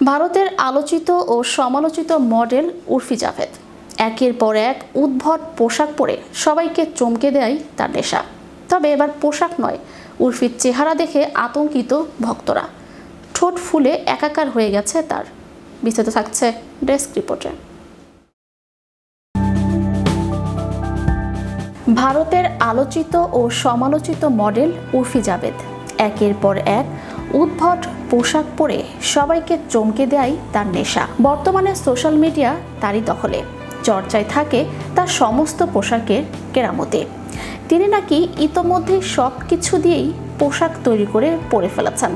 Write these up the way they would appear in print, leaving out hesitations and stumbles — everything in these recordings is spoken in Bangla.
ভারতের আলোচিত ও সমালোচিত মডেল উর্ফি জাভেদ একের পর এক উদ্ভট পোশাক পরে সবাইকে চমকে দেয় তার নেশা। তবে এবার পোশাক নয়, উর্ফির চেহারা দেখে আতঙ্কিত ভক্তরা। ঠোঁট ফুলে একাকার হয়ে গেছে তার। বিস্তারিত থাকছে ডেস্ক রিপোর্টে। ভারতের আলোচিত ও সমালোচিত মডেল উর্ফি জাভেদ একের পর এক উদ্ভট পোশাক পরে সবাইকে চমকে দেয় তার নেশা। বর্তমানে সোশ্যাল মিডিয়া তারই দখলে। চর্চায় থাকে তার সমস্ত পোশাকের কেরামতি। তিনি নাকি ইতোমধ্যে সব কিছু দিয়েই পোশাক তৈরি করে পরে ফেলেছেন।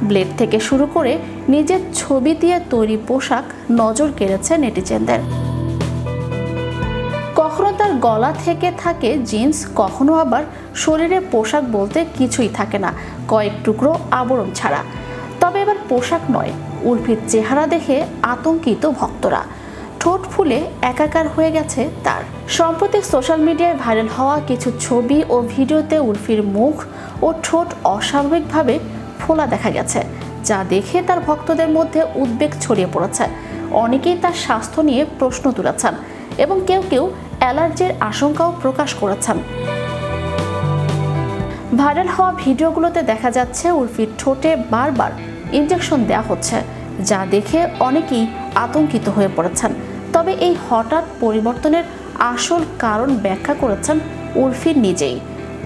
ব্লেড থেকে শুরু করে নিজের ছবি দিয়ে তৈরি পোশাক নজর কেড়েছে নেটিজেনদের। কখনো তার গলা থেকে থাকে জিন্স, কখনো আবার শরীরে পোশাক বলতে কিছুই থাকে না, কয়েক টুকরো আবরণ ছাড়া। তবে এবার পোশাক নয়, উর্ফির চেহারা দেখে আতঙ্কিত ভক্তরা। ঠোঁট ফুলে একাকার হয়ে গেছে তার। সম্প্রতি সোশ্যাল মিডিয়ায় ভাইরাল হওয়া কিছু ছবি ও ভিডিওতে উর্ফির মুখ ও ঠোঁট অস্বাভাবিকভাবে ফোলা দেখা গেছে, যা দেখে তার ভক্তদের মধ্যে উদ্বেগ ছড়িয়ে পড়েছে। অনেকেই তার স্বাস্থ্য নিয়ে প্রশ্ন তুলেছেন এবং কেউ কেউ অ্যালার্জির আশঙ্কাও প্রকাশ করেছেন। ভাইরাল হওয়া ভিডিওগুলোতে দেখা যাচ্ছে উর্ফির ঠোঁটে বারবার ইনজেকশন দেওয়া হচ্ছে, যা দেখে অনেকেই আতঙ্কিত হয়ে পড়েছেন। তবে এই হঠাৎ পরিবর্তনের আসল কারণ ব্যাখ্যা করেছেন উর্ফি নিজেই।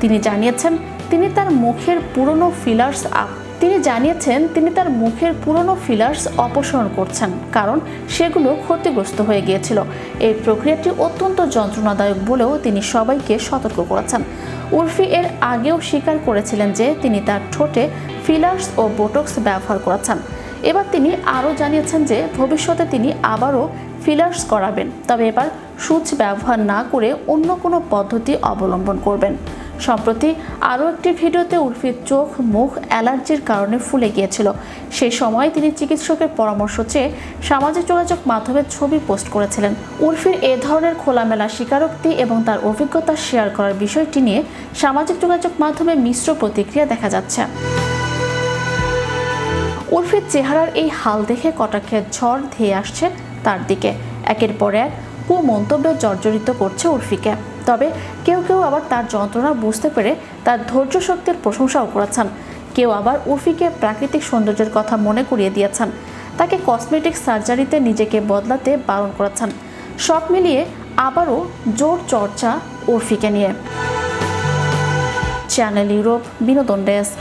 তিনি জানিয়েছেন তিনি তার মুখের পুরনো ফিলার্স অপসারণ করছেন, কারণ সেগুলো ক্ষতিগ্রস্ত হয়ে গিয়েছিল। এই প্রক্রিয়াটি অত্যন্ত যন্ত্রণাদায়ক বলেও তিনি সবাইকে সতর্ক করেছেন। উর্ফি এর আগেও স্বীকার করেছিলেন যে তিনি তার ঠোঁটে ফিলার্স ও বোটক্স ব্যবহার করেছেন। এবার তিনি আরও জানিয়েছেন যে ভবিষ্যতে তিনি আবারও ফিলার্স করাবেন, তবে এবার সূচ ব্যবহার না করে অন্য কোনো পদ্ধতি অবলম্বন করবেন। সম্প্রতি আরও একটি ভিডিওতে উর্ফির চোখ মুখ অ্যালার্জির কারণে ফুলে গিয়েছিল। সেই সময় তিনি চিকিৎসকের পরামর্শ চেয়ে সামাজিক যোগাযোগ মাধ্যমে ছবি পোস্ট করেছিলেন। উর্ফির এ ধরনের খোলামেলা স্বীকারোক্তি এবং তার অভিজ্ঞতা শেয়ার করার বিষয়টি নিয়ে সামাজিক যোগাযোগ মাধ্যমে মিশ্র প্রতিক্রিয়া দেখা যাচ্ছে। উর্ফির চেহারার এই হাল দেখে কটাক্ষের ঝড় ধেয়ে আসছে তার দিকে। একের পর এক কুমন্তব্যে জর্জরিত করছে উর্ফিকে। তবে কেউ কেউ আবার তার যন্ত্রণা বুঝতে পেরে তার ধৈর্য শক্তির প্রশংসাও করেছেন। কেউ আবার উর্ফিকে প্রাকৃতিক সৌন্দর্যের কথা মনে করিয়ে দিয়েছেন, তাকে কসমেটিক সার্জারিতে নিজেকে বদলাতে বারণ করেছেন। সব মিলিয়ে আবারও জোর চর্চা উর্ফিকে নিয়ে। চ্যানেল ইউরোপ বিনোদন ডেস্ক।